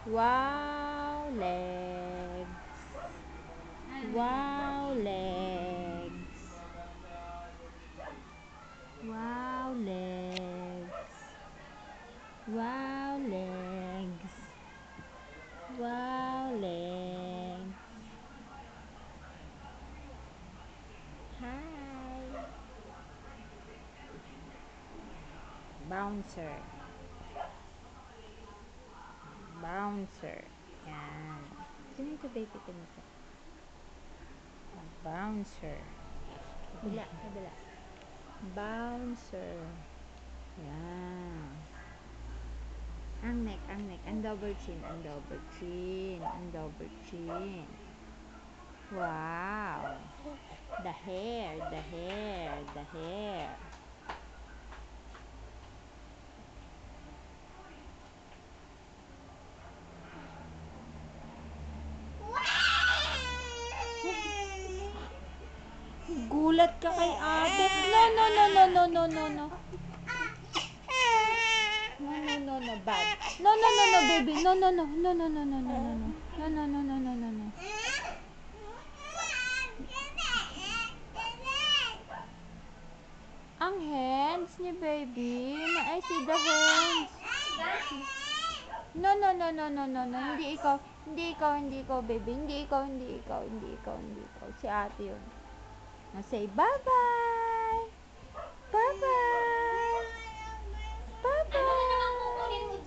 Wow, legs. Wow, legs. Wow, legs. Wow, legs. Wow, legs. Hi. Bouncer. Bouncer. Yan. Ganito, baby, ganito. Bouncer. Kabila, kabila. Bouncer. Yan. Ang neck, ang neck. Ang double chin, ang double chin. Ang double chin. Wow. The hair, the hair, the hair. Gulat ka kay ate. No, no, no, no, no, no, no, no. No, no, no, no, bad. No, no, no, no, baby. No, no, no, no, no, no, no, no, no, no. No, no, no, no, no, no, no. Ang hands ni baby. I see the hands. No, no, no, no, no, no, no. Hindi ikaw. Hindi ikaw, hindi ikaw, baby. Hindi ikaw, hindi ikaw, hindi ikaw, hindi ikaw. Si ate yun. Say bye-bye. Bye-bye.